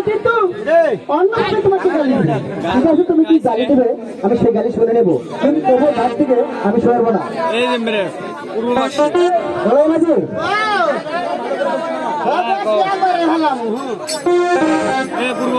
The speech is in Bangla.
কিন্তু অন্য তোমাকে গালি দেবে। ঠিক আছে, তুমি কি গালি দেবে আমি সেই গালি শুনে নেবো, কিন্তু তবুও গাছ থেকে আমি সরবো না। বলো মাঝি পূর্ব